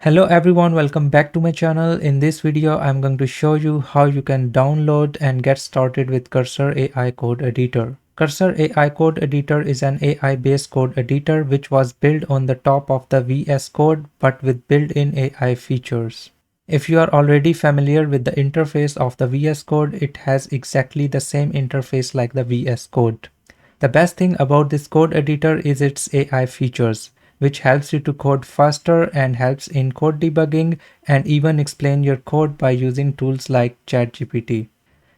Hello everyone, welcome back to my channel. In this video, I'm going to show you how you can download and get started with Cursor AI Code Editor. Cursor AI Code Editor is an AI-based code editor which was built on the top of the VS Code but with built-in AI features. If you are already familiar with the interface of the VS Code, it has exactly the same interface like the VS Code. The best thing about this code editor is its AI features, which helps you to code faster and helps in code debugging and even explain your code by using tools like ChatGPT.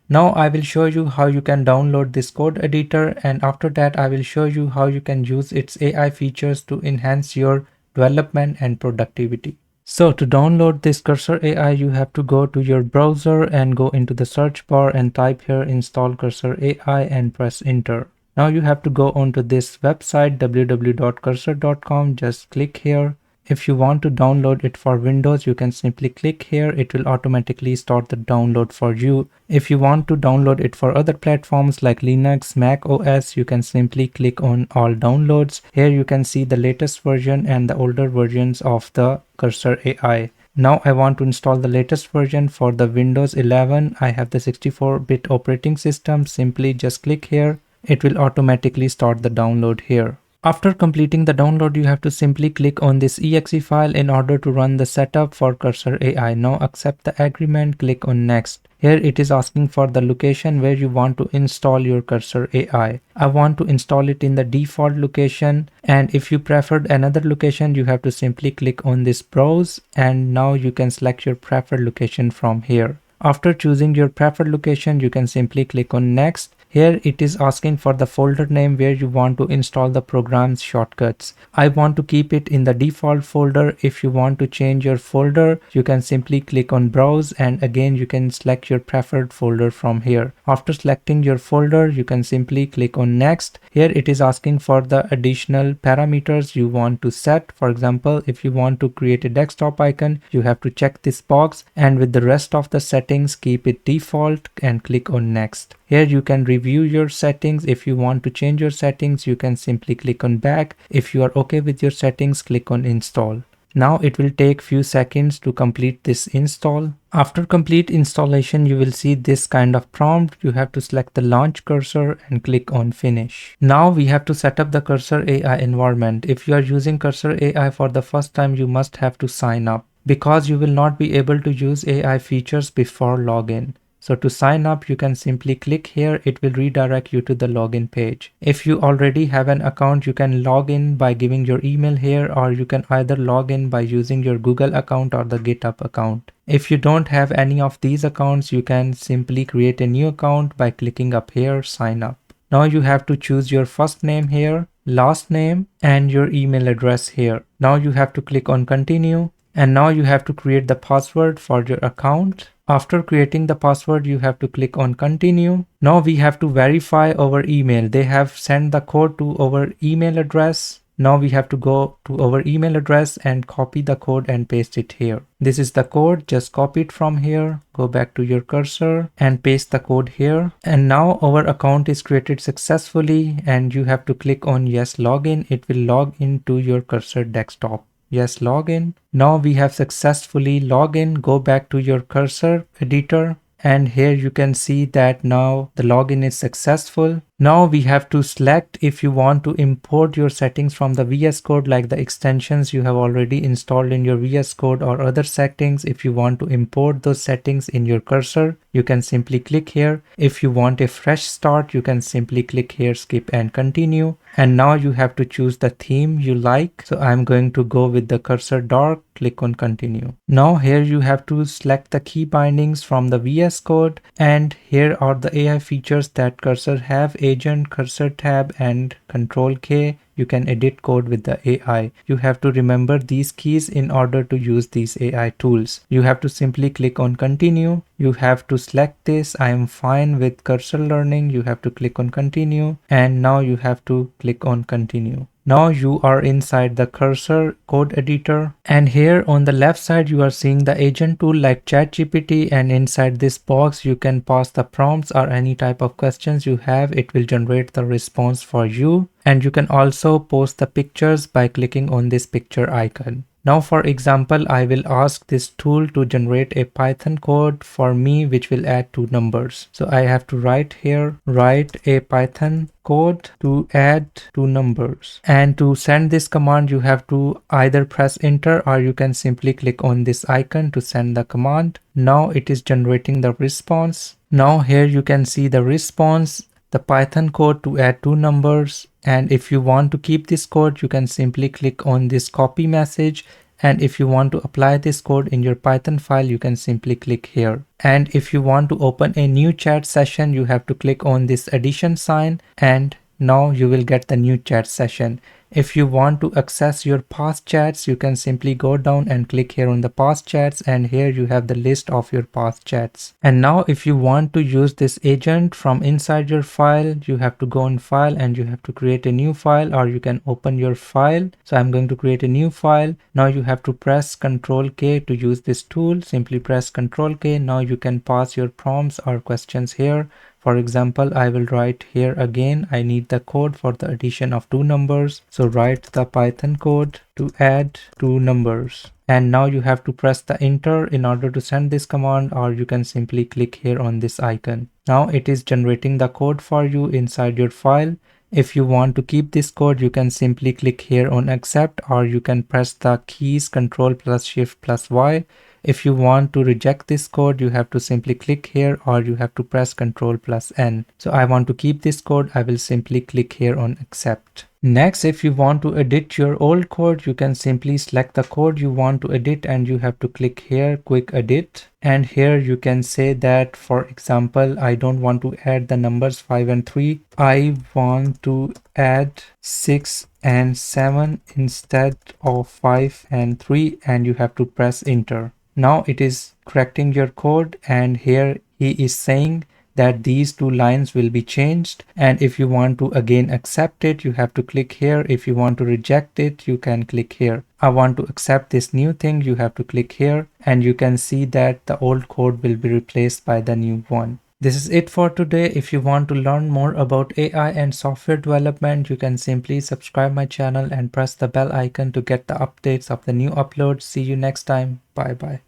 Now I will show you how you can download this code editor, and after that I will show you how you can use its AI features to enhance your development and productivity. So to download this Cursor AI, you have to go to your browser and go into the search bar and type here install Cursor AI and press enter. Now you have to go onto this website www.cursor.com. Just click here. If you want to download it for Windows, you can simply click here. It will automatically start the download for you. If you want to download it for other platforms like Linux, Mac OS, you can simply click on all downloads. Here you can see the latest version and the older versions of the Cursor AI. Now I want to install the latest version for the Windows 11. I have the 64-bit operating system. Simply just click here. It will automatically start the download here. After completing the download, you have to simply click on this exe file in order to run the setup for Cursor AI. Now accept the agreement, click on next. Here it is asking for the location where you want to install your Cursor AI. I want to install it in the default location, and if you preferred another location, you have to simply click on this browse, and now you can select your preferred location from here. After choosing your preferred location, you can simply click on next. Here it is asking for the folder name where you want to install the program's shortcuts. I want to keep it in the default folder. If you want to change your folder, you can simply click on browse, and again you can select your preferred folder from here. After selecting your folder, you can simply click on next. Here it is asking for the additional parameters you want to set. For example, if you want to create a desktop icon, you have to check this box, and with the rest of the settings, keep it default and click on next. Here you can review your settings. If you want to change your settings, you can simply click on back. If you are okay with your settings, click on install. Now it will take few seconds to complete this install. After complete installation, you will see this kind of prompt. You have to select the launch cursor and click on finish. Now we have to set up the Cursor AI environment. If you are using Cursor AI for the first time, you must have to sign up because you will not be able to use AI features before login. So to sign up, you can simply click here. It will redirect you to the login page. If you already have an account, you can log in by giving your email here, or you can either log in by using your Google account or the GitHub account. If you don't have any of these accounts, you can simply create a new account by clicking up here, sign up. Now you have to choose your first name here, last name, and your email address here. Now you have to click on continue. And now you have to create the password for your account. After creating the password, you have to click on continue. Now we have to verify our email. They have sent the code to our email address. Now we have to go to our email address and copy the code and paste it here. This is the code. Just copy it from here. Go back to your cursor and paste the code here. And now our account is created successfully, and you have to click on yes login. It will log into your Cursor desktop. Yes, login. Now we have successfully logged in. Go back to your Cursor editor, and here you can see that now the login is successful. Now we have to select if you want to import your settings from the VS Code, like the extensions you have already installed in your VS Code or other settings. If you want to import those settings in your cursor, you can simply click here. If you want a fresh start, you can simply click here, skip and continue. And now you have to choose the theme you like. So I'm going to go with the Cursor dark, click on continue. Now here you have to select the key bindings from the VS Code, and here are the AI features that Cursor have: agent, cursor tab, and control K. You can edit code with the AI. You have to remember these keys in order to use these AI tools. You have to simply click on continue. You have to select this. I am fine with cursor learning. You have to click on continue, and now you have to click on continue. Now you are inside the Cursor code editor, and here on the left side you are seeing the agent tool like ChatGPT, and inside this box you can pass the prompts or any type of questions you have. It will generate the response for you, and you can also post the pictures by clicking on this picture icon. Now for example, I will ask this tool to generate a Python code for me which will add two numbers. So I have to write here, write a Python code to add two numbers. And to send this command, you have to either press enter or you can simply click on this icon to send the command. Now it is generating the response. Now here you can see the response, the Python code to add two numbers. And if you want to keep this code, you can simply click on this copy message. And if you want to apply this code in your Python file, you can simply click here. And if you want to open a new chat session, you have to click on this addition sign, and now you will get the new chat session. If you want to access your past chats, you can simply go down and click here on the past chats, and here you have the list of your past chats. And now if you want to use this agent from inside your file, you have to go on file and you have to create a new file, or you can open your file. So I'm going to create a new file. Now you have to press Ctrl K to use this tool. Simply press Ctrl K. Now you can pass your prompts or questions here. For example, I will write here again, I need the code for the addition of two numbers. So write the Python code to add two numbers. And now you have to press the enter in order to send this command, or you can simply click here on this icon. Now it is generating the code for you inside your file. If you want to keep this code, you can simply click here on accept, or you can press the keys Ctrl plus Shift plus Y. If you want to reject this code, you have to simply click here, or you have to press Ctrl plus N. So I want to keep this code. I will simply click here on accept. Next, if you want to edit your old code, you can simply select the code you want to edit and you have to click here, quick edit. And here you can say that, for example, I don't want to add the numbers 5 and 3. I want to add 6 and 7 instead of 5 and 3, and you have to press enter. Now it is correcting your code, and here he is saying that these two lines will be changed. And if you want to again accept it, you have to click here. If you want to reject it, you can click here. I want to accept this new thing, you have to click here, and you can see that the old code will be replaced by the new one. This is it for today. If you want to learn more about AI and software development, you can simply subscribe my channel and press the bell icon to get the updates of the new uploads. See you next time. Bye bye.